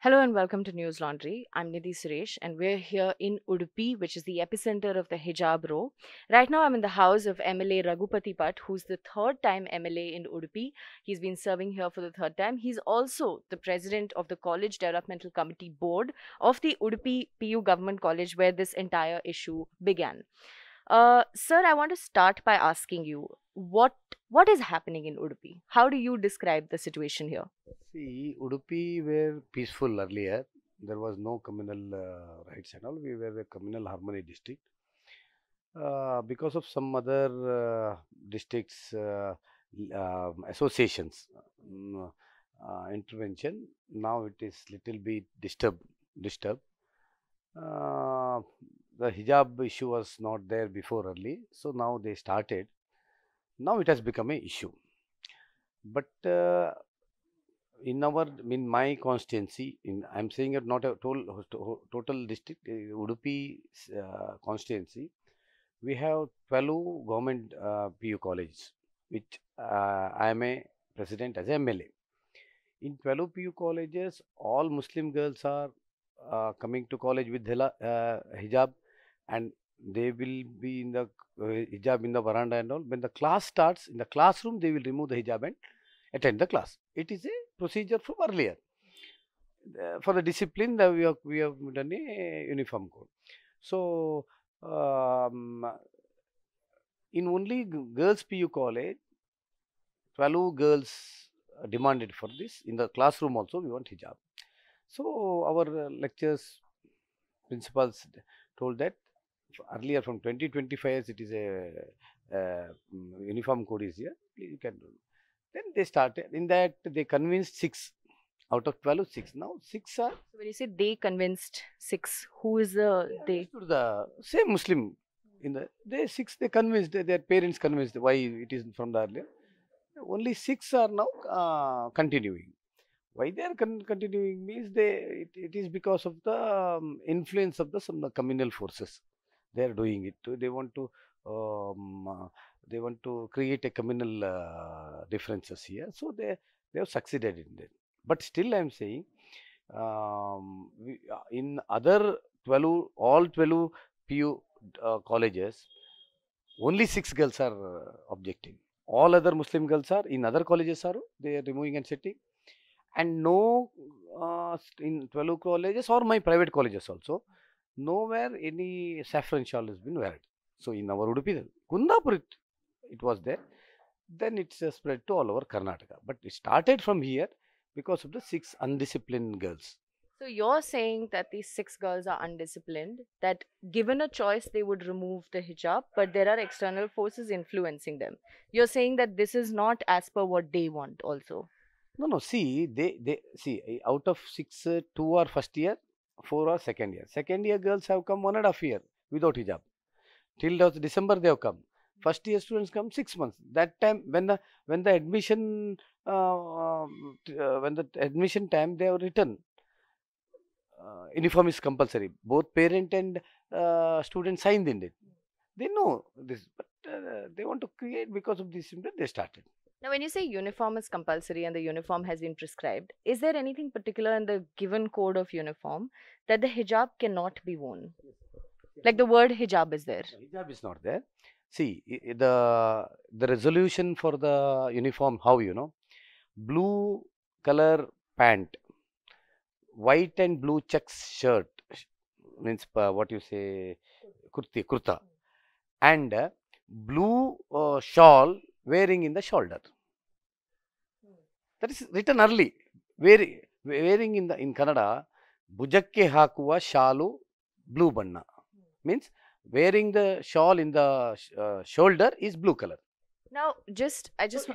Hello and welcome to Newslaundry. I'm Nidhi Suresh and we're here in Udupi, which is the epicenter of the hijab row. Right now I'm in the house of MLA Raghupathi Bhat, who's the third time MLA in Udupi. He's been serving here for the third time. He's also the president of the College Developmental Committee Board of the Udupi PU Government College, where this entire issue began. Sir, I want to start by asking you what is happening in Udupi? How do you describe the situation here? See, Udupi were peaceful earlier. There was no communal rights and all. We were a communal harmony district. Because of some other districts, associations intervention, now it is little bit disturbed. Uh, the hijab issue was not there before early, so now they started. Now it has become a issue. But in my constituency, I'm saying it not a total district, Udupi constituency, we have 12 government PU colleges, which I am a president as MLA. In 12 PU colleges, all Muslim girls are coming to college with hijab, and they will be in the hijab in the veranda and all. When the class starts, in the classroom, they will remove the hijab and attend the class. It is a procedure from earlier. For the discipline, we have done a uniform code. So, in only girls PU college, 12 girls demanded for this. In the classroom also, we want hijab. So, our lectures, principals told that earlier from 2025, it is a uniform code is here. You can do. Then they started. In that, they convinced 6 out of 12, 6. Now 6 are. So when you say they convinced 6, who is the they? The same Muslim. In the they 6, they convinced their parents convinced why it is from the earlier. Only 6 are now continuing. Why they are continuing means it is because of the influence of some communal forces. They are doing it. They want to create a communal differences here. So they have succeeded in that. But still, I am saying in other 12, all 12 PU colleges, only 6 girls are objecting. All other Muslim girls are in other colleges are they are removing and setting, and no in 12 colleges or my private colleges also, nowhere any saffron shawl has been wear. So in our Udupi, Kundapur it was there. Then it's spread to all over Karnataka. But it started from here because of the 6 undisciplined girls. So you're saying that these 6 girls are undisciplined, that given a choice they would remove the hijab, but there are external forces influencing them. You're saying that this is not as per what they want also. No. See, they see out of 6, 2 are first year, 4 are second year. Second year girls have come 1.5 years without hijab. Till December they have come. First year students come 6 months. That time when the admission time they have written uniform is compulsory. Both parent and student signed in it. They know this, but they want to create because of this. They started. Now, when you say uniform is compulsory and the uniform has been prescribed, is there anything particular in the given code of uniform that the hijab cannot be worn? Like the word hijab is there. Hijab is not there. See, the resolution for the uniform, how blue color pant, white and blue checks shirt, means what you say, kurta, and blue shawl wearing in the shoulder. That is written early. Wearing in Kannada, bhujakke hakuva shalu blue banna. Means wearing the shawl in the shoulder is blue color. Now,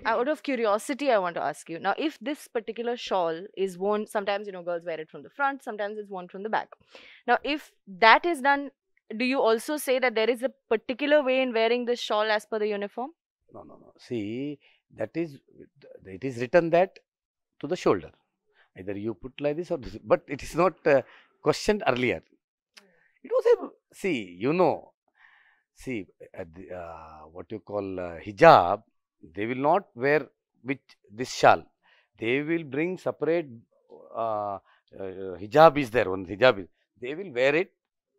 out of curiosity, I want to ask you. Now, if this particular shawl is worn, sometimes, girls wear it from the front, sometimes it's worn from the back. Now, if that is done, do you also say that there is a particular way in wearing this shawl as per the uniform? No. See, it is written that to the shoulder. Either you put like this or this, but it is not questioned earlier. It was what you call hijab, they will not wear with this shawl. They will bring separate hijab is there, one hijab is, they will wear it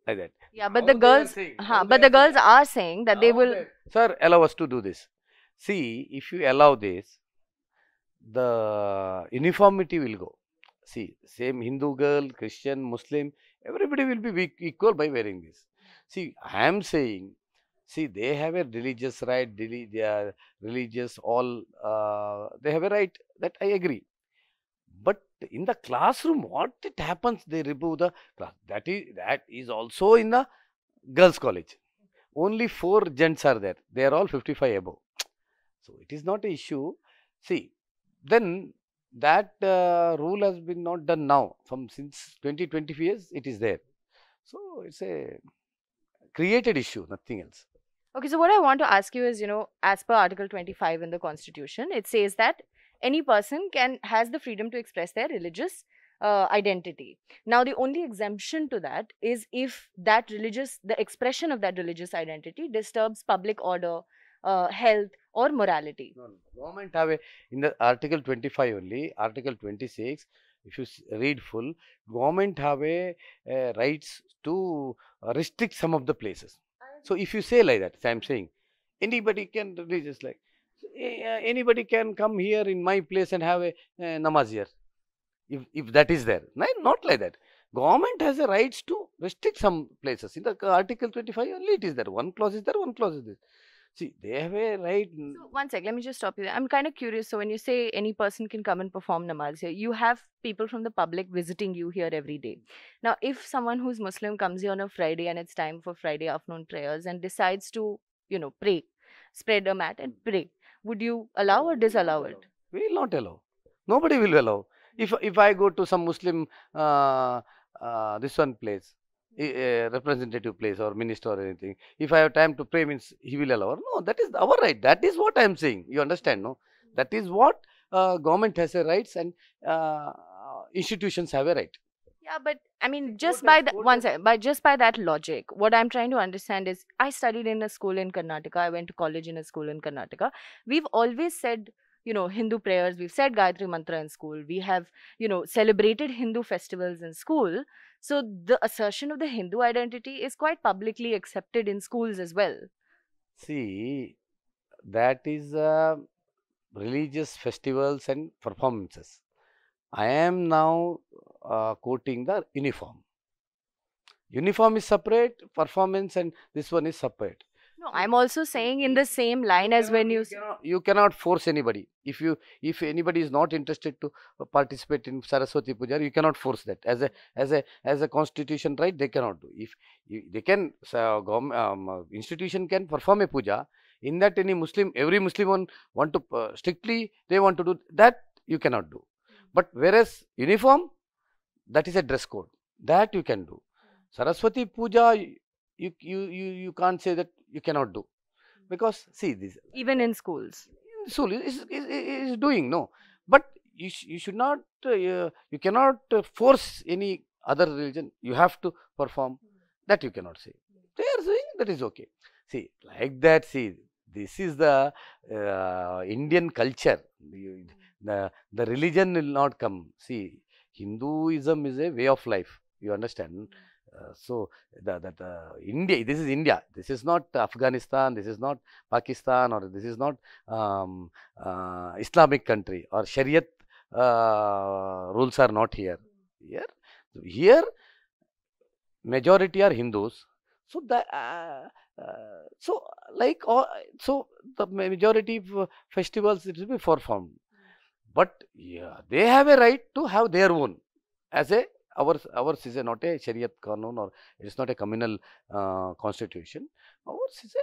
like that. Yeah, but How the they are girls, saying, huh, how but they the are girls are saying that they How will. they- Sir, allow us to do this. See, if you allow this, the uniformity will go. See, same Hindu girl, Christian, Muslim, everybody will be equal by wearing this. See, I am saying, see, they have a religious right, they are religious, all, they have a right, that I agree. But in the classroom, what it happens, they remove the class. That is also in the girls' college. Only 4 gents are there. They are all 55 above. So it is not an issue. See, then that rule has been not done now. From since 20 years, it is there. So it's a created issue, nothing else. Okay, so what I want to ask you is, as per Article 25 in the Constitution, it says that any person has the freedom to express their religious identity. Now, the only exemption to that is if the expression of that religious identity disturbs public order, health, or morality. No, no. Government have in the Article 25 only, Article 26, if you read full, government have rights to restrict some of the places. So if you say like that, I am saying, anybody can religious like, anybody can come here in my place and have a namaz here, if that is there. No, not like that. Government has a rights to restrict some places. In the Article 25 only it is there. One clause is there, one clause is there. See, they have a right. So, one sec, let me just stop you there. I'm kind of curious. So, when you say any person can come and perform namaz here, you have people from the public visiting you here every day. Now, if someone who's Muslim comes here on a Friday and it's time for Friday afternoon prayers and decides to, pray, spread a mat and pray, would you allow or disallow it? We will not allow. Nobody will allow. If I go to some Muslim this one place, a representative place or minister or anything, if I have time to pray, means he will allow. No, that is our right. That is what I am saying. You understand, no? That is what government has a rights and institutions have a right. Yeah, but I mean, just by that logic, what I'm trying to understand is, I studied in a school in Karnataka. I went to college in a school in Karnataka. We've always said, Hindu prayers. We've said Gayatri Mantra in school. We have, celebrated Hindu festivals in school. So the assertion of the Hindu identity is quite publicly accepted in schools as well. See, that is religious festivals and performances. I am now quoting the uniform. Uniform is separate, performance and this one is separate. No, I'm also saying in the same line as when you cannot force anybody. If anybody is not interested to participate in Saraswati Puja, you cannot force that. As a constitution right, they cannot do. If they can, institution can perform a puja. In that, every Muslim want to strictly they want to do that, you cannot do. But whereas uniform, that is a dress code, that you can do. Saraswati Puja, you can't say that you cannot do, because see this even in schools. School is doing, no, but you should not you cannot force any other religion. You have to perform, that you cannot say. They are saying that is okay. See, like that. See, this is the Indian culture. The religion will not come. See, Hinduism is a way of life. You understand? So India, this is India. This is not Afghanistan. This is not Pakistan, or this is not Islamic country, or Shariat rules are not here. Here majority are Hindus. So the majority of festivals it will be performed. But yeah, they have a right to have their own. As a ours is not a Shariat Kanun, or it is not a communal constitution. Ours is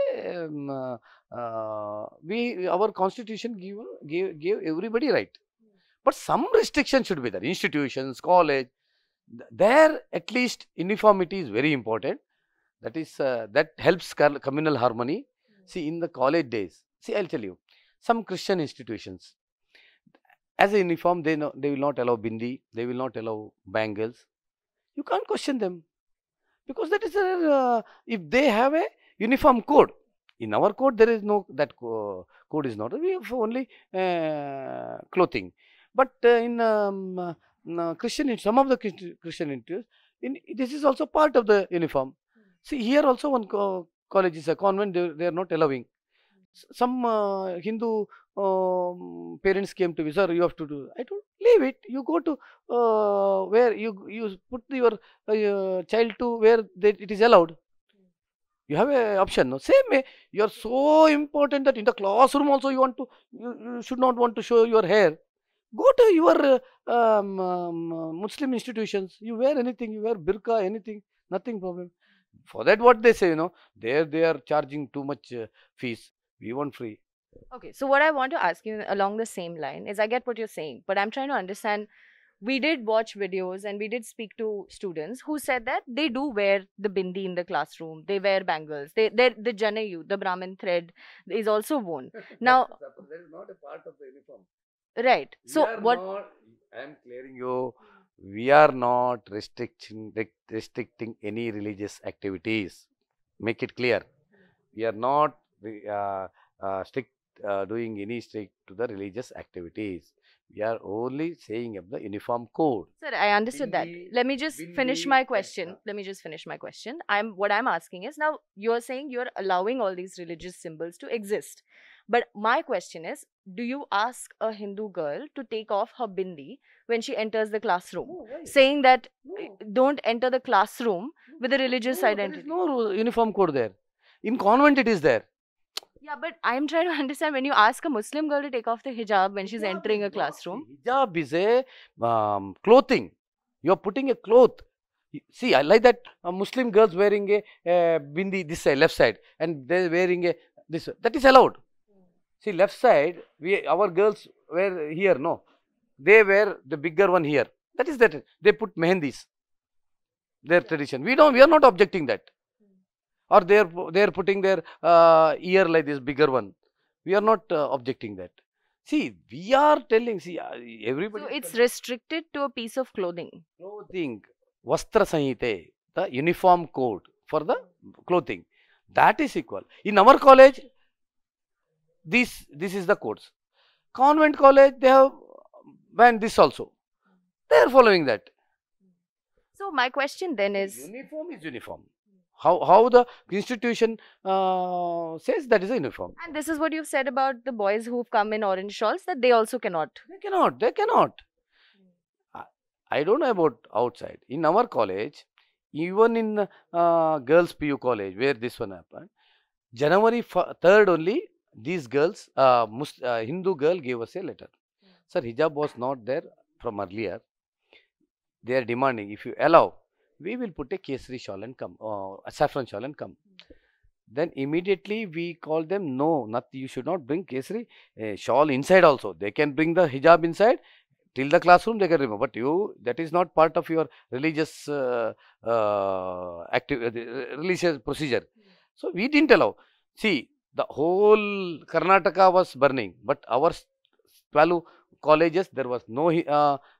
our constitution gave everybody right. But some restriction should be there. Institutions, college, there at least uniformity is very important. That is that helps communal harmony. See, in the college days, see, I'll tell you, some Christian institutions, as a uniform, they will not allow bindi, they will not allow bangles. You can't question them, because that is if they have a uniform code. In our code, there is no that code is not. We have only clothing. But in some of the Christian institutes, this is also part of the uniform. See, here also one college is a convent, they are not allowing. Some Hindu parents came to me, sir, you have to do. I told, leave it. You go to where you put your child to where it is allowed. You have a option. No? Same way, you are so important that in the classroom also you should not want to show your hair. Go to your Muslim institutions. You wear anything, you wear burqa, anything, nothing problem. For that, what they say, there they are charging too much fees. We want free. Okay, so what I want to ask you along the same line is, I get what you're saying, but I'm trying to understand. We did watch videos and we did speak to students who said that they do wear the bindi in the classroom. They wear bangles. The janayu, the Brahmin thread, is also worn. Now, that is not a part of the uniform. Right. So what? I am clearing you. We are not restricting any religious activities. Make it clear. We are not doing any strict to the religious activities. We are only saying of the uniform code. Sir, I understood that. Let me just finish my question. What I'm asking is, now you're saying you're allowing all these religious symbols to exist. But my question is, do you ask a Hindu girl to take off her bindi when she enters the classroom? No, saying that don't enter the classroom with a religious identity. There is no uniform code there. In convent it is there. Yeah, but I'm trying to understand, when you ask a Muslim girl to take off the hijab when she's entering a classroom. Hijab is a clothing. You are putting a cloth. See, I like that Muslim girls wearing a bindi this side, left side, and they wearing this. That is allowed. See, left side, our girls wear here, no. They wear the bigger one here. That is that. They put mehendis. Their tradition. We are not objecting that. Or they are putting their ear like this bigger one. We are not objecting that. See, we are telling, everybody. So it's restricted to a piece of clothing. Clothing, Vastra Sanhite, the uniform code for the clothing. That is equal. In our college, this is the codes. Convent college, they have banned this also. They are following that. So my question then is, uniform is uniform. How the institution says that is a uniform. And this is what you've said about the boys who've come in orange shawls, that they also cannot. They cannot. I don't know about outside. In our college, even in girls PU college, where this one happened, January 3rd only, these girls, Hindu girl gave us a letter. Sir, hijab was not there from earlier. They are demanding, if you allow, we will put a kesari shawl and come, a saffron shawl and come. Then immediately we call them, no, you should not bring kesari shawl inside also. They can bring the hijab inside. Till the classroom they can remove. But that is not part of your religious religious procedure. So we didn't allow. See, the whole Karnataka was burning. But our 12 colleges, there was no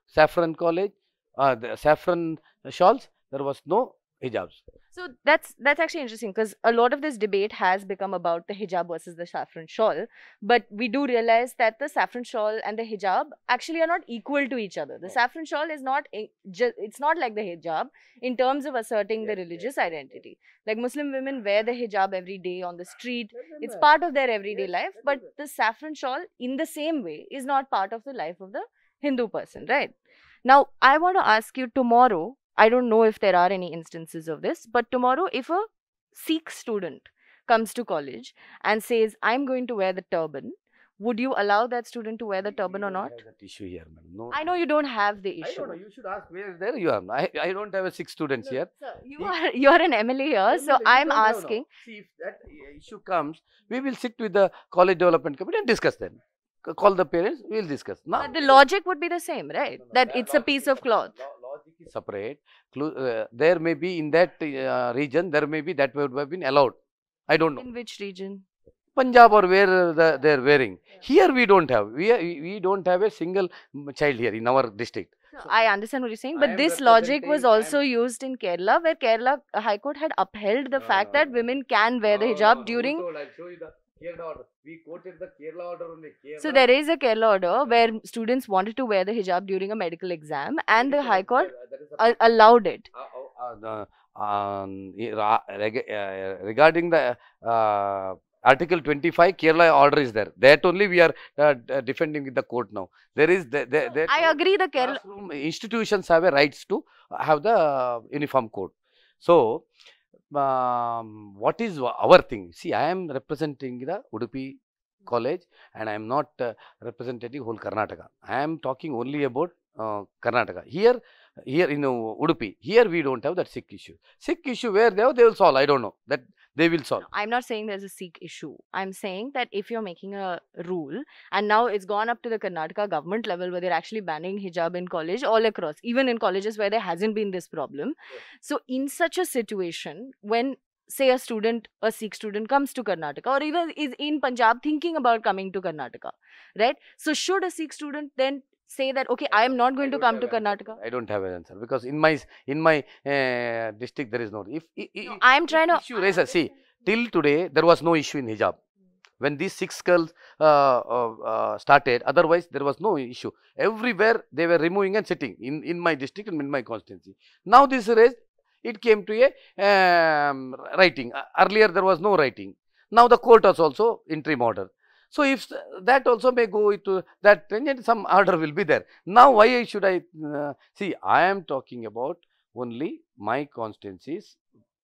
saffron college, the saffron shawls. There was no hijabs. So that's actually interesting, because a lot of this debate has become about the hijab versus the saffron shawl. But we do realize that the saffron shawl and the hijab actually are not equal to each other. The saffron shawl is not, it's not like the hijab in terms of asserting the religious identity. Like Muslim women wear the hijab every day on the street. It's part of their everyday life. But the saffron shawl, in the same way, is not part of the life of the Hindu person, right? Now, I want to ask you, tomorrow, I don't know if there are any instances of this, but tomorrow, if a Sikh student comes to college and says, I'm going to wear the turban, would you allow that student to wear the turban or not? I don't have that issue here, madam. No, I know you don't have the issue. I don't know. You should ask where there you are. I don't have a Sikh students here. Sir, you are an MLA here, so I'm asking. See, if that issue comes, we will sit with the college development committee and discuss then. Call the parents, we will discuss. Now, but the logic would be the same, right? That it's a piece of cloth. Logic is separate. There may be in that region, there may be that would have been allowed. I don't know. In which region? Punjab or where they are wearing. Here we don't have. We don't have a single child here in our district. So, I understand what you're saying, but this logic was also used in Kerala, where Kerala High Court had upheld the fact that women can wear the hijab during. I'll show you the Kerala order. We quoted the Kerala order only. So there is a Kerala order where students wanted to wear the hijab during a medical exam, and the High Court allowed it. Regarding the Article 25, Kerala order is there. That only we are defending with the court now. There is I agree. The Kerala institutions have a rights to have the uniform code. So what is our thing? See, I am representing the Udupi college, and I am not representing whole Karnataka. I am talking only about Karnataka. Here in Udupi, here we don't have that Sikh issue. Sikh issue where they will solve. I don't know that they will solve. I'm not saying there's a Sikh issue. I'm saying that if you're making a rule, and now it's gone up to the Karnataka government level where they're actually banning hijab in college all across, even in colleges where there hasn't been this problem. Yes. So in such a situation, when say a Sikh student comes to Karnataka, or even is in Punjab thinking about coming to Karnataka, right? So should a Sikh student then say that, okay, I am not going to come to Karnataka? I don't have an answer, because in my district there is no. If no, I am trying to issue raises. See, till today there was no issue in hijab. When these 6 girls started, otherwise there was no issue. Everywhere they were removing and sitting in my district and in my constituency. Now this raised, it came to a writing. Earlier there was no writing. Now the court has also interim order. So if that also may go into that, then some order will be there. Now why should I see? I am talking about only my constituencies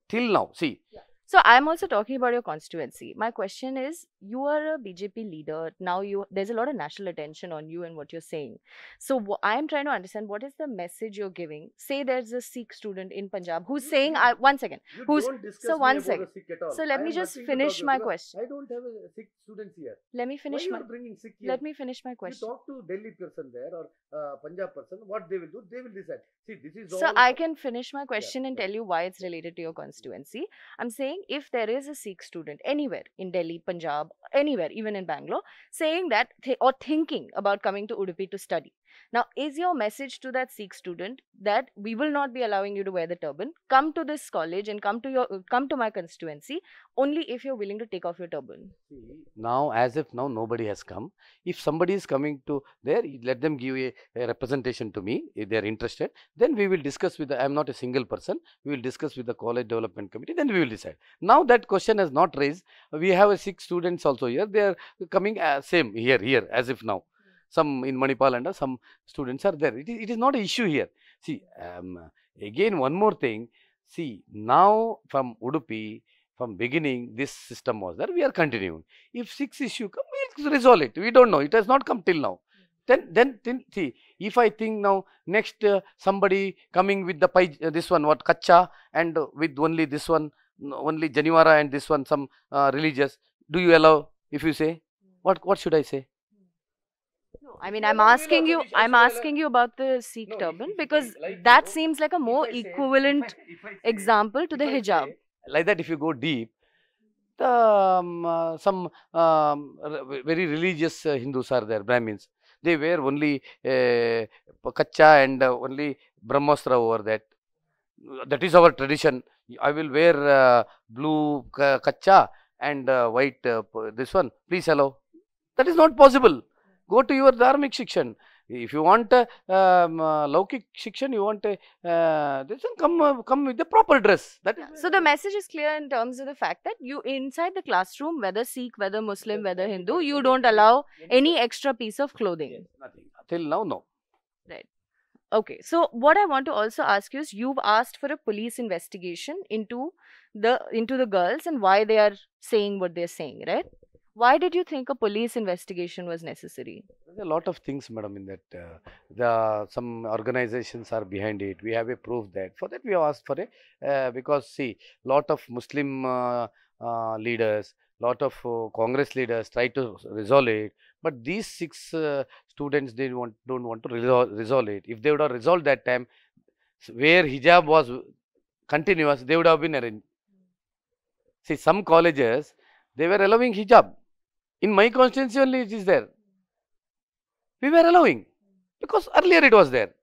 till now. See. Yeah. So I'm also talking about your constituency. My question is, you are a BJP leader. Now there's a lot of national attention on you and what you're saying. So I'm trying to understand, what is the message you're giving? Say there's a Sikh student in Punjab who's saying, one second. So one second. So let me just finish my question. I don't have a Sikh students here. Let me finish my question. Let me finish my question. You talk to Delhi person there or Punjab person, what they will do, they will decide. See, this is all. So I can finish my question and tell you why it's related to your constituency. I'm saying, if there is a Sikh student anywhere in Delhi, Punjab, anywhere, even in Bangalore, saying that or thinking about coming to Udupi to study. Now, is your message to that Sikh student that we will not be allowing you to wear the turban? Come to this college and come to my constituency only if you're willing to take off your turban. See, now as if now nobody has come. If somebody is coming to there, let them give a representation to me if they are interested. Then we will discuss with I am not a single person. We will discuss with the college development committee. Then we will decide. Now that question has not raised. We have a Sikh students also here. They are coming same here as if now. Some in Manipal and some students are there. It is not an issue here. See, again one more thing. See, now from Udupi, from beginning this system was there. We are continuing. If 6 issue come, we will resolve it. We don't know. It has not come till now. Then see, if I think now next somebody coming with the this one what kacha and with only this one, only Janivara and this one some religious, do you allow? If you say, what should I say? No, I mean, I'm asking you about the Sikh turban, because that seems like a more equivalent example to the hijab. Like that, if you go deep, some very religious Hindus are there, Brahmins. They wear only kacha and only Brahmastra over that. That is our tradition. I will wear blue kacha and white this one. Please allow. That is not possible. Go to your dharmic shikshan. If you want laukik shikshan, you want this one, come with the proper dress. So the message is clear in terms of the fact that you inside the classroom, whether Sikh, whether Muslim, whether Hindu, you don't allow any extra piece of clothing. Yes, nothing. Till now, no. Right. Okay. So what I want to also ask you is, you've asked for a police investigation into the girls and why they are saying what they're saying, right? Why did you think a police investigation was necessary? There's a lot of things, madam, in that. Some organizations are behind it. We have a proof that. For that, we have asked for because see, lot of Muslim leaders, lot of Congress leaders try to resolve it. But these 6 students, they don't want to resolve it. If they would have resolved that time, where hijab was continuous, they would have been arranged. See, some colleges, they were allowing hijab. In my constituency only it is there. We were allowing because earlier it was there.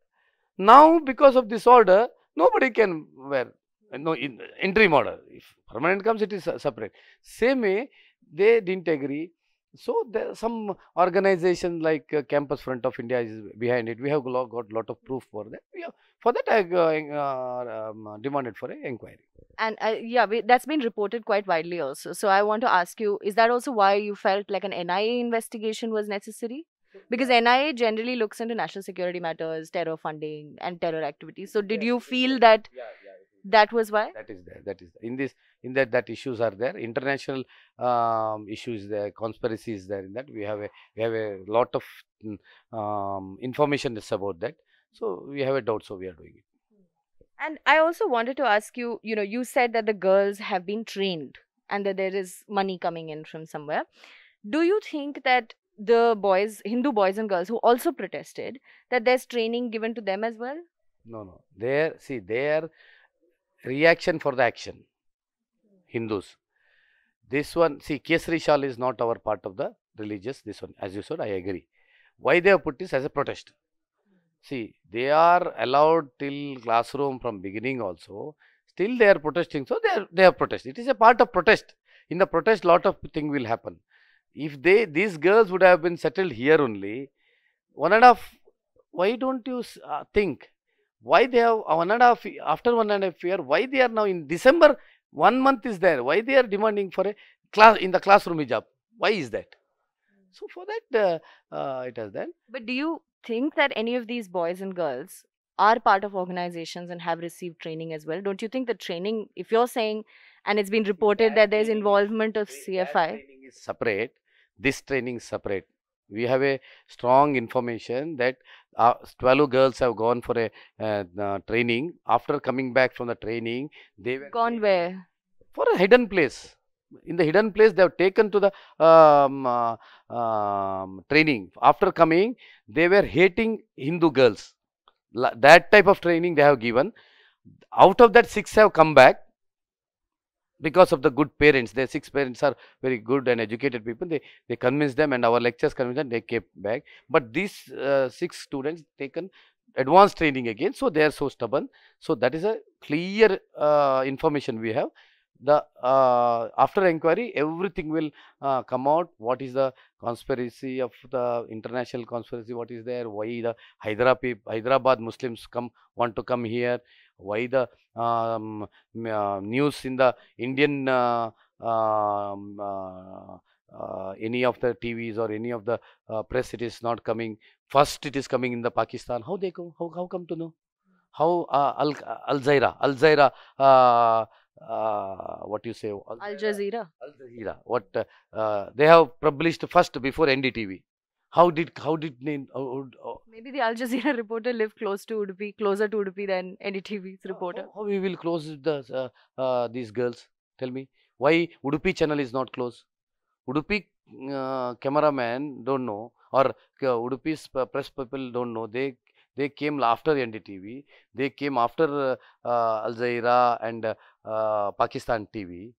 Now because of this order, nobody can wear. No, in interim order. If permanent comes, it is separate. Same way, They didn't agree. So there some organization like Campus Front of India is behind it. We have got lot of proof for that. For that I demanded for an inquiry. And yeah, that's been reported quite widely also. So I want to ask you, is that also why you felt like an NIA investigation was necessary? Because NIA generally looks into national security matters, terror funding, and terror activities. So did you feel that that was why? That is there. That is in this that issues are there. International issues there. Conspiracy is there in that. We have a lot of information is about that. So we have a doubt. So we are doing it. And I also wanted to ask you, you said that the girls have been trained and that there is money coming in from somewhere. Do you think that the boys, Hindu boys and girls who also protested, that there's training given to them as well? No. Their reaction for the action. Hindus. This one, see, Kesari Shal is not our part of the religious. This one, as you said, I agree. Why they have put this as a protest? See, they are allowed till classroom from beginning also. Still they are protesting. So they are protest. It is a part of protest. In the protest, lot of thing will happen. If these girls would have been settled here only, why don't you think? Why they have after 1.5 year, why they are now in December, 1 month is there. Why they are demanding for a class in the classroom hijab? Why is that? So for that, it has done. But do you think that any of these boys and girls are part of organizations and have received training as well? Don't you think the training, if you're saying, and it's been reported that there's involvement of CFI? That training is separate. This training is separate. We have a strong information that 12 girls have gone for a training. After coming back from the training, they were Gone where? for a hidden place. In the hidden place, they have taken to the training. After coming, they were hating Hindu girls. That type of training they have given. Out of that, 6 have come back because of the good parents. Their 6 parents are very good and educated people. They convinced them, and our lectures convinced them. They came back. But these 6 students taken advanced training again. So they are so stubborn. So that is a clear information we have. The after inquiry, everything will come out. What is the conspiracy of the international conspiracy? What is there? Why the Hyderabad Muslims want to come here? Why the news in the Indian any of the TVs or any of the press, it is not coming. First, it is coming in the Pakistan. How they come? How come to know? How Al Jazeera what you say? Al Jazeera. Al Jazeera. What they have published first before NDTV. How did they? Maybe the Al Jazeera reporter lived closer to Udupi than NDTV's reporter. How we will close these girls? Tell me why Udupi channel is not closed? Udupi cameraman don't know, or Udupi's press people don't know. They came after NDTV. They came after Al Jazeera and Pakistan TV.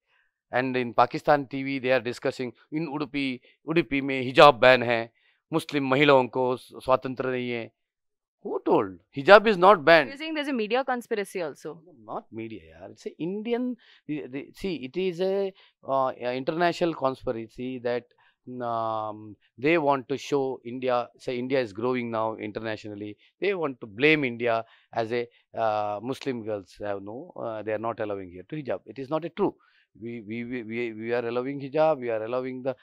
And in Pakistan TV, they are discussing in Udupi में hijab ban है, Muslim महिलाओं को स्वातंत्र नहीं है. Who told? Hijab is not banned. You're saying there's a media conspiracy also. Not media, yaar. It's a Indian. See, it is a international conspiracy that they want to show India. Say India is growing now internationally. They want to blame India as a Muslim girls have no. They are not allowing here to hijab. It is not a true. We are allowing hijab. We are allowing the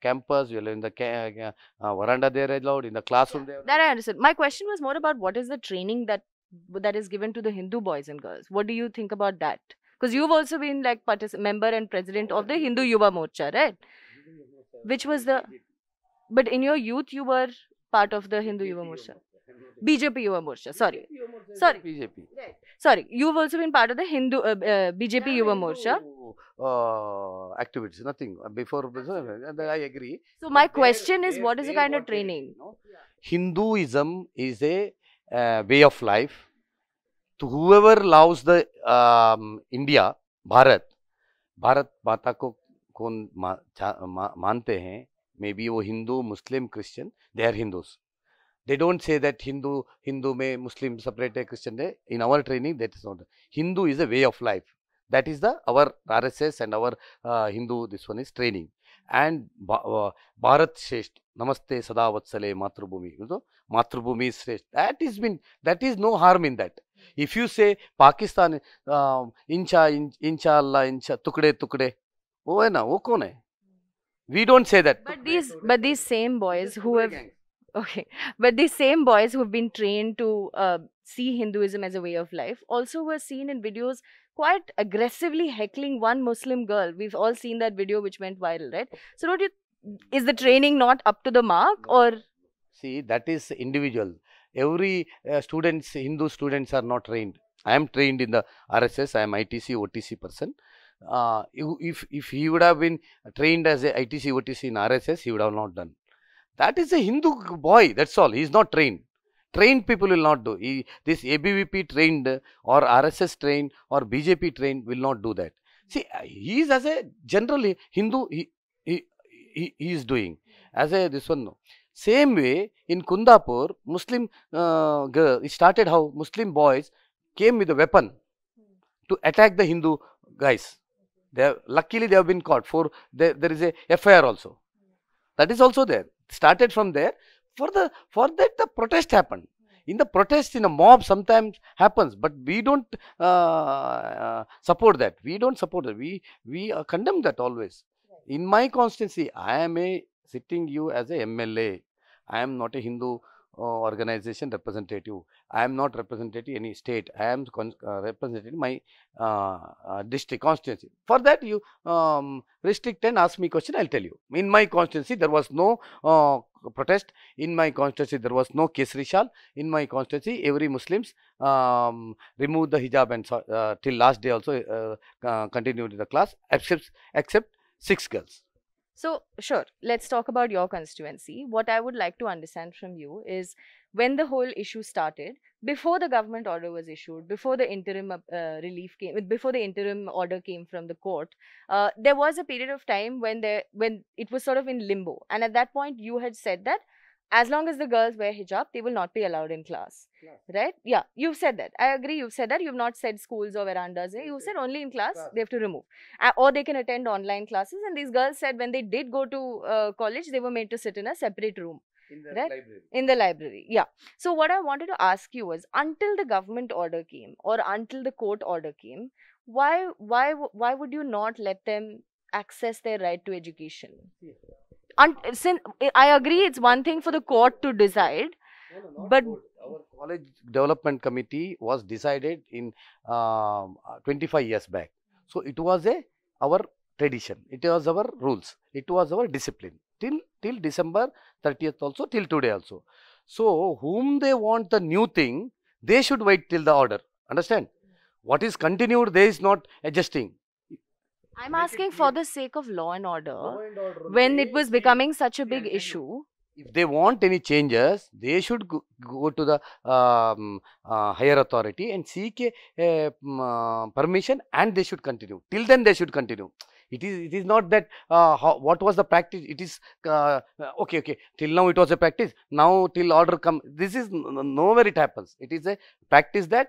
campus. We are allowing the veranda. They are allowed in the classroom. Yeah, that I understood. My question was more about what is the training that is given to the Hindu boys and girls. What do you think about that? Because you've also been like member and president of the Hindu Yuva Morcha, right? Which was the, but in your youth you were part of the Hindu Yuva Morcha. BJP Yuva Morcha. Sorry. BJP. Right. Sorry. You've also been part of the Hindu BJP Yuva Morcha. Activities, nothing before. I agree. So my question is, what is the kind of training? Hinduism is a way of life. To whoever loves the India, Bharat माता को कौन मानते हैं? Maybe वो Hindu, Muslim, Christian. They are Hindus. They don't say that Hindu में Muslim separate है, Christian है. In our training, that is not. Hindu is a way of life. That is our RSS and our Hindu. This one is training. and Bharat Shresht, Namaste Sada Vatsale Matrubhumi. You know, Matrubhumi is Shresht. That is no harm in that. If you say Pakistan, Inshallah, Tukde Tukde, wo hai na, wo kon hai? We don't say that. But these same boys who have but these same boys who have been trained to see Hinduism as a way of life also were seen in videos quite aggressively heckling one Muslim girl. We've all seen that video which went viral, right? So don't you, is the training not up to the mark, or? See, that is individual. Every Hindu students are not trained. I am trained in the RSS. I am ITC, OTC person. If he would have been trained as a ITC, OTC in RSS, he would have not done. That is a Hindu boy. That's all. He is not trained. Trained people will not do. This ABVP trained or RSS trained or BJP trained will not do that. See, he is as a generally Hindu. He is doing as a this one. No. Same way in Kundapur, Muslim girl. It started how Muslim boys came with a weapon to attack the Hindu guys. Luckily they have been caught. There is a FIR also. That is also there. Started from there. For that the protest happened. In the protest, in a mob sometimes happens, but we don't support that. We don't support that. We condemn that always. In my constituency, I am sitting you as a MLA. I am not a Hindu organization representative. I am not representing any state. I am representing my district constituency. For that, you restrict and ask me question, I will tell you. In my constituency, there was no protest. In my constituency, there was no kesri shal. In my constituency, every Muslims removed the hijab and till last day also continued the class, except 6 girls. So, sure, let's talk about your constituency. What I would like to understand from you is, when the whole issue started, before the government order was issued, before the interim relief came, before the interim order came from the court, there was a period of time when it was sort of in limbo. And at that point, you had said that as long as the girls wear hijab, they will not be allowed in class. Right? Yeah, you've said that. I agree, you've said that. You've not said schools or verandas. You said only in class, they have to remove. Or they can attend online classes. And these girls said when they did go to college, they were made to sit in a separate room. In the library. In the library, yeah. So what I wanted to ask you was, until the government order came or until the court order came, why would you not let them access their right to education? Since I agree, it's one thing for the court to decide, but our college development committee was decided in 25 years back. So it was our tradition. It was our rules. It was our discipline. Till December 30th also, till today also. So, whom they want the new thing, they should wait till the order. Understand? What is continued, they is not adjusting. I'm asking for the sake of law and order, when it was becoming such a big issue. If they want any changes, they should go to the higher authority and seek a permission, and they should continue. Till then, they should continue. It is not that what was the practice. It is okay. Till now it was a practice. Now till order come. This is nowhere it happens. It is a practice that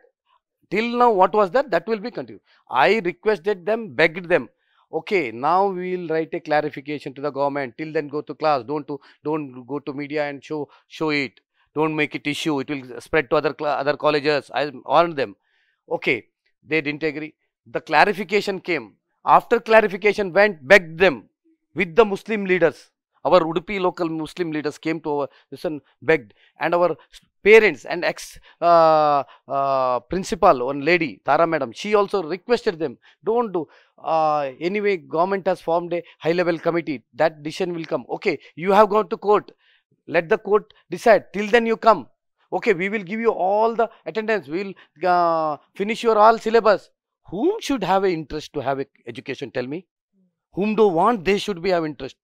till now what was that will be continued. I requested them, begged them. Okay, now we will write a clarification to the government. Till then, go to class. Don't go to media and show it. Don't make it issue. It will spread to other colleges. I warned them. Okay, they didn't agree. The clarification came. After clarification went, begged them with the Muslim leaders. Our Udupi local Muslim leaders came to our listen, begged, and our parents and principal, one lady, Tara madam, she also requested them, don't do. Anyway, government has formed a high-level committee. That decision will come. Okay, you have gone to court. Let the court decide. Till then you come. Okay, we will give you all the attendance. We will finish your all syllabus. Whom should have an interest to have a education? Tell me. Whom do want, they should be have interest.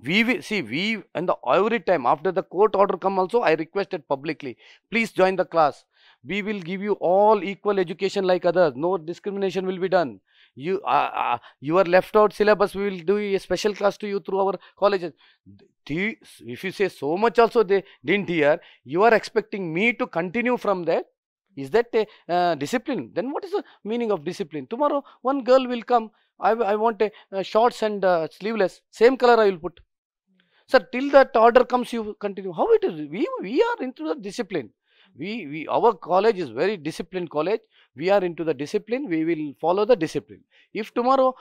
We will see, and every time after the court order come also, I requested publicly, please join the class. We will give you all equal education like others. No discrimination will be done. You are left out syllabus, we will do a special class to you through our colleges. If you say so much also they didn't hear, you are expecting me to continue from there. Is that a discipline? Then what is the meaning of discipline? Tomorrow one girl will come, I want a shorts and sleeveless, same color I will put. Sir, till that order comes, you continue. How it is? We are into the discipline. Our college is very disciplined college. We are into the discipline. We will follow the discipline. If tomorrow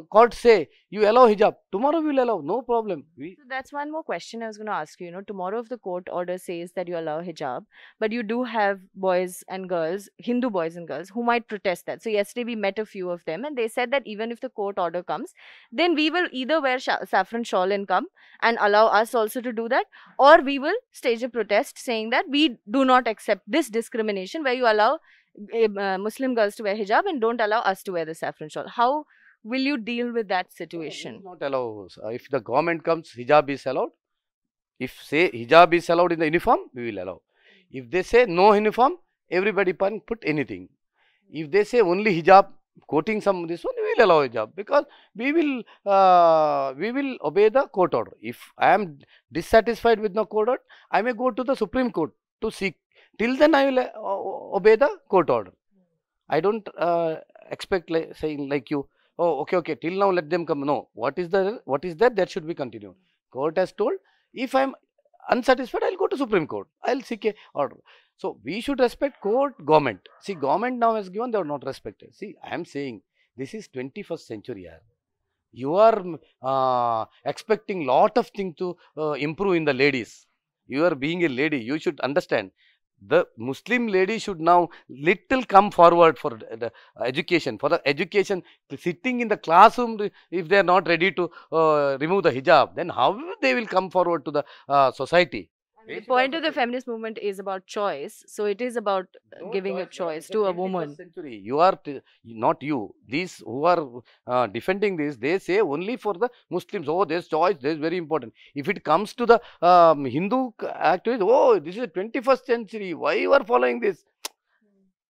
court say you allow hijab, tomorrow we will allow. No problem. So that's one more question I was going to ask you. You know, tomorrow if the court order says that you allow hijab, but you do have boys and girls, Hindu boys and girls, who might protest that. So yesterday we met a few of them, and they said that even if the court order comes, then we will either wear saffron shawl and come and allow us also to do that, or we will stage a protest saying that we do not accept this discrimination where you allow Muslim girls to wear hijab and don't allow us to wear the saffron shawl. How will you deal with that situation? Not allow. If the government comes, hijab is allowed. If say hijab is allowed in the uniform, we will allow. If they say no uniform, everybody can put anything. If they say only hijab, quoting some this one, we will allow hijab, because we will obey the court order. If I am dissatisfied with the court order, I may go to the Supreme Court to seek. Till then, I will obey the court order. I don't expect saying like you, oh, okay, till now let them come. No, what is that? That should be continued. Court has told, if I am unsatisfied, I will go to Supreme Court. I will seek a order. So we should respect court, government. See, government now has given, they are not respected. See, I am saying this is 21st century. You are expecting lot of things to improve in the ladies. You are being a lady. You should understand. The Muslim lady should now little come forward for the education. For the education, sitting in the classroom, if they are not ready to remove the hijab, then how they will come forward to the society? The point of the feminist movement is about choice. So it is about giving a choice to a woman. Century. You are not you. These who are defending this, they say only for the Muslims. Oh, there's choice. There's very important. If it comes to the Hindu activists, oh, this is 21st century. Why you are following this?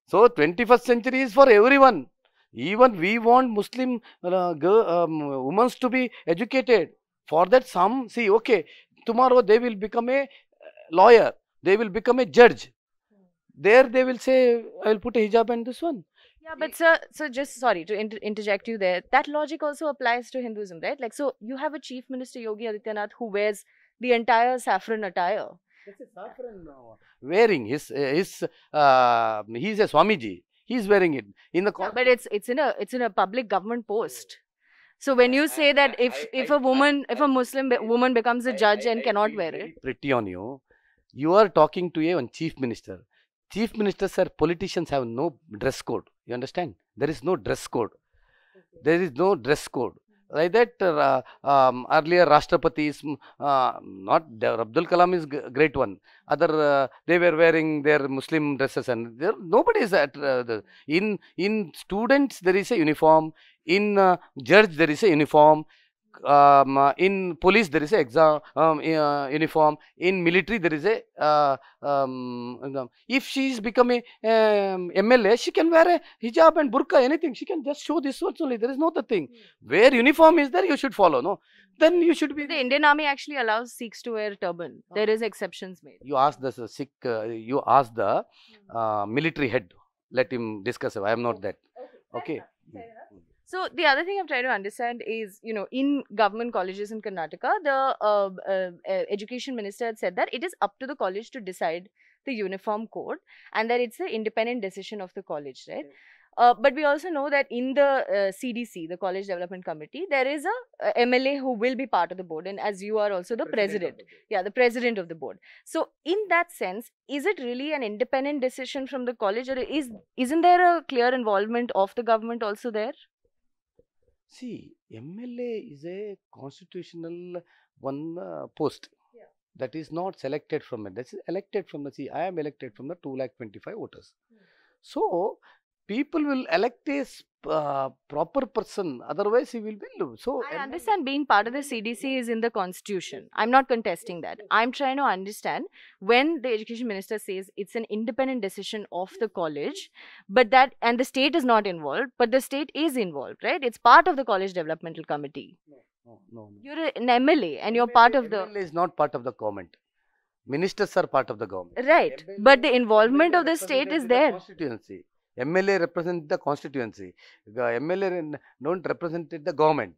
So 21st century is for everyone. Even we want Muslim women to be educated. For that, some see, okay, tomorrow they will become a lawyer, they will become a judge. There they will say, I will put a hijab and this one. Yeah, but sir, so just sorry to interject you there. That logic also applies to Hinduism, right? Like, so you have a Chief Minister Yogi Adityanath who wears the entire saffron attire. That's a saffron wearing. He's a Swamiji. He's wearing it in the. Yeah, but it's in a public government post. So when you say that if a Muslim woman becomes a judge and cannot wear it, pretty on you. You are talking to a chief minister. Chief ministers are politicians, have no dress code. You understand? There is no dress code. There is no dress code. Like that, earlier Rashtrapatis, not Abdul Kalam is great one. Other they were wearing their Muslim dresses, and there nobody is at in students there is a uniform. In judge there is a uniform. In police there is a exam uniform. In military there is a if she is become a MLA, she can wear a hijab and burqa, anything. She can just show this one only. There is no other thing. Where uniform is there, you should follow. No, then you should be. The Indian Army actually allows Sikhs to wear turban. There is exceptions made. You ask the Sikh. You ask the military head. Let him discuss. I am not that. Okay. So the other thing I'm trying to understand is, you know, in government colleges in Karnataka, the education minister had said that it is up to the college to decide the uniform code and that it's the independent decision of the college, right? But we also know that in the CDC, the College Development Committee, there is a MLA who will be part of the board, and as you are also the president. Yeah, the president of the board. So in that sense, is it really an independent decision from the college, or isn't there a clear involvement of the government also there? See, MLA is a constitutional one post. Yeah. That is not selected from it. That is elected from the. See, I am elected from the 225,000 voters. So people will elect a proper person. Otherwise, he will be. So I understand being part of the CDC is in the constitution. I'm not contesting that. I'm trying to understand when the education minister says it's an independent decision of the college, but that and the state is not involved, but the state is involved, right? It's part of the college developmental committee. No. You're an MLA and you're part of the. MLA is not part of the government. Ministers are part of the government. Right. MLA But the involvement MLA of the state is represented the there. Constituency. MLA represent the constituency. The MLA don't represent the government.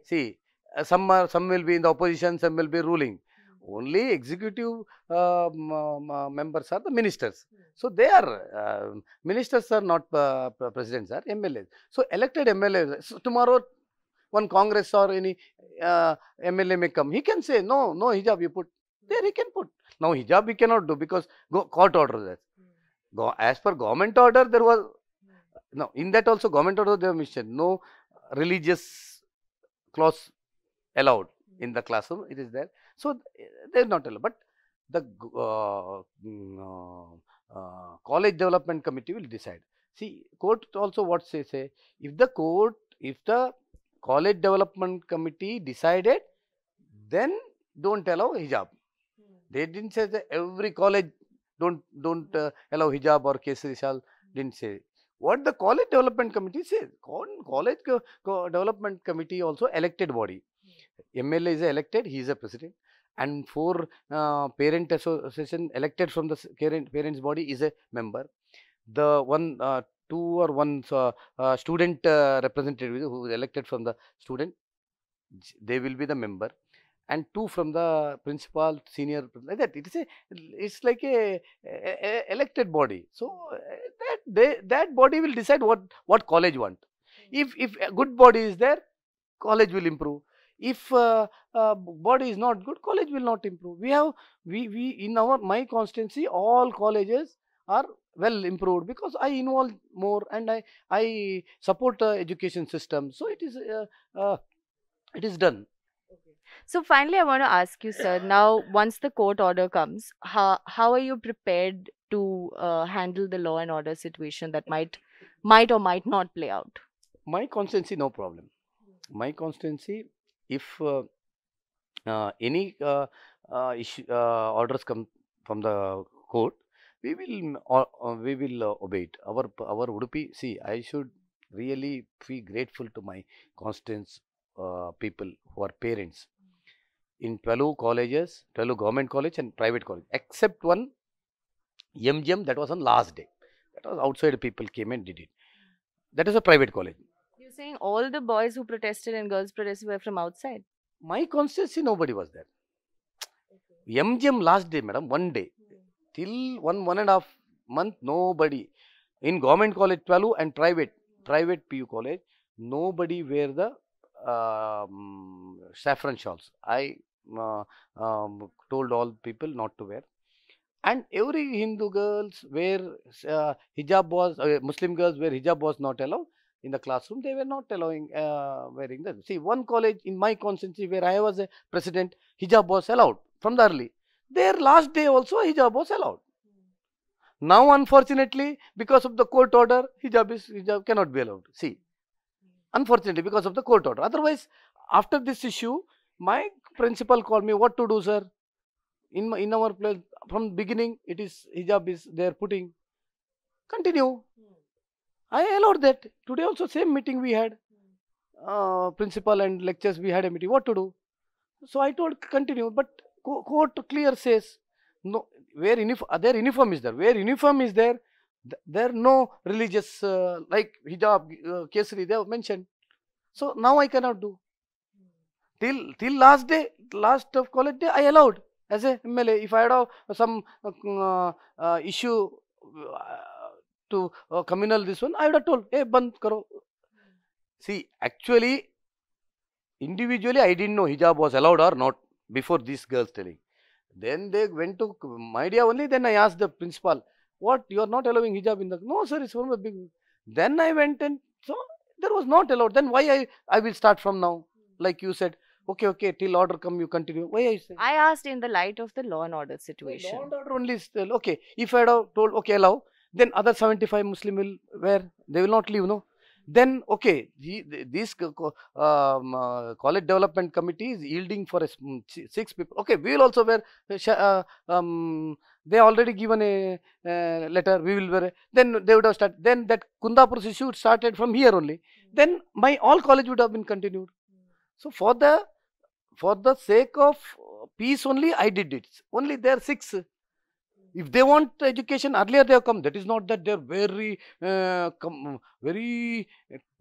See, some will be in the opposition, some will be ruling. Only executive members are the ministers. So they are ministers are not presidents, are MLAs. So elected MLAs. So tomorrow, one Congress or any MLA may come. He can say no, no hijab you put. There he can put. Now hijab we cannot do because court order there. As per government order, there was no. In that also government order they have mentioned no religious clothes allowed in the classroom. It is there. So they are not allowed. But the college development committee will decide. See, court also what say if the college development committee decided, then don't allow hijab. They didn't say that every college don't allow hijab or kesari shawl. Didn't say. What the college development committee says. College development committee also elected body. MLA is elected. He is a president. And 4 parent association elected from the parents body is a member. The 2 or 1 student representative who is elected from the student, they will be the member. And 2 from the principal, senior, like that. It's like a elected body. So that body will decide what college want. If a good body is there, college will improve. If body is not good, college will not improve. We in my constituency, all colleges are well improved because I involve more and I support education system. So it is done. So finally, I want to ask you, sir, now once the court order comes, how are you prepared to handle the law and order situation that might or might not play out? My constituency, no problem. My constituency, if any orders come from the court, we will obey it. Our Udupi, see, I should really be grateful to my constituents people who are parents. In 12 colleges, 12 government college and private college, except one MGM, that was on last day. That was outside people came and did it. That is a private college. You're saying all the boys who protested and girls protested were from outside? My constituency, nobody was there. MGM last day, madam, one day. Till 1.5 month, nobody. In government college 12 and private PU college, nobody wear the saffron shawls. I told all people not to wear. And every Hindu girls wear hijab was, Muslim girls wear hijab was not allowed. In the classroom, they were not allowing wearing that. See, one college in my constituency where I was a president, hijab was allowed from the early. Their last day also hijab was allowed. Now, unfortunately, because of the court order, hijab cannot be allowed. See, unfortunately, because of the court order. Otherwise, after this issue, my principal called me, what to do, sir? In our place, from beginning, it is hijab is there putting. Continue. I allowed that. Today also same meeting we had. Principal and lectures we had a meeting. What to do? So I told continue. But court clear says no. Where their uniform is there. Where uniform is there, there no religious like hijab, kesari they have mentioned. So now I cannot do. Till last day, last of college day, I allowed as a MLA. If I had some issue to communal this one, I would have told, hey, band karo. See, actually, individually, I didn't know hijab was allowed or not before these girls telling. Then they went to my idea only. Then I asked the principal, what, you are not allowing hijab in the, no sir, it's from a big. Then I went and so there was not allowed. Then why I will start from now, like you said. Okay, till order come, you continue. Why I say? I asked in the light of the law and order situation. Law and order only still, okay. If I had told, okay, allow, then other 75 Muslim will wear, they will not leave, no. Then, okay, this college development committee is yielding for 6 people. Okay, we will also wear, they already given a letter, we will wear, then they would have started, then that Kundapur issue started from here only. Then my all college would have been continued. So for the sake of peace only I did it. Only there are 6. If they want education, earlier they have come. That is not that they are very very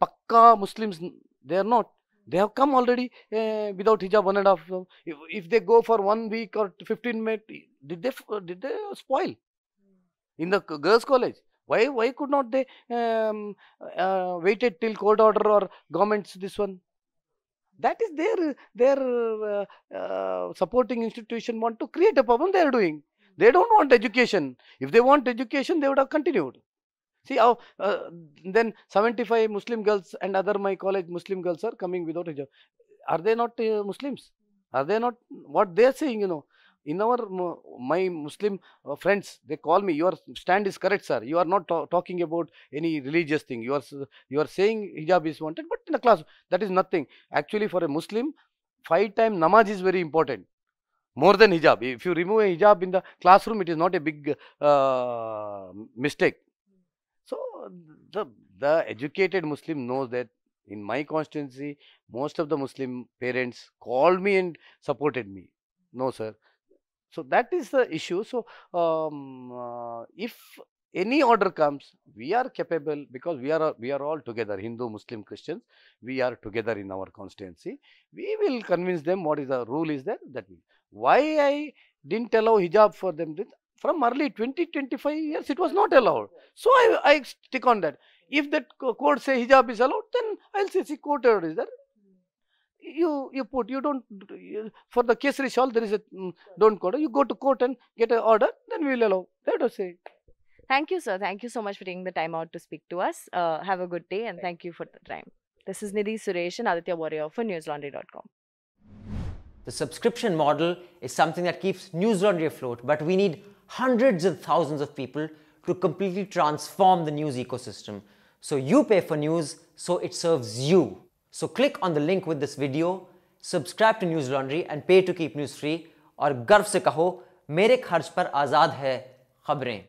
pakka Muslims. They are not. They have come already without hijab 1.5. If they go for 1 week or 15 minutes, did they spoil in the girls' college? Why could not they waited till court order or government's this one? That is their supporting institution want to create a problem. They are doing. They don't want education. If they want education, they would have continued. See how then 75 Muslim girls and other my college Muslim girls are coming without hijab. Are they not Muslims? Are they not what they are saying? In our my Muslim friends, they call me. Your stand is correct, sir. You are not talking about any religious thing. You are saying hijab is wanted, but in the class that is nothing. Actually, for a Muslim, 5 times namaz is very important. More than hijab. If you remove a hijab in the classroom, it is not a big mistake. So the educated Muslim knows that in my constituency, most of the Muslim parents called me and supported me. No, sir. So that is the issue. So if any order comes, we are capable because we are all together, Hindu, Muslim, Christians. We are together in our constituency. We will convince them what is the rule is there. That will. Why I didn't allow hijab for them? From early 20-25 years, it was not allowed. So I stick on that. If that court say hijab is allowed, then I'll say, see, court order is there. You don't, for the Kesari shawl, there is a don't court. You go to court and get an order, then we will allow. That was it. Thank you, sir. Thank you so much for taking the time out to speak to us. Have a good day and thank you for the time. This is Nidhi Suresh and Aditya Warrior for Newslaundry.com. The subscription model is something that keeps Newslaundry afloat, but we need hundreds of thousands of people to completely transform the news ecosystem. So you pay for news, so it serves you. So click on the link with this video, subscribe to Newslaundry and pay to keep news free और गर्व से कहो मेरे खर्च पर आज़ाद है खबरें.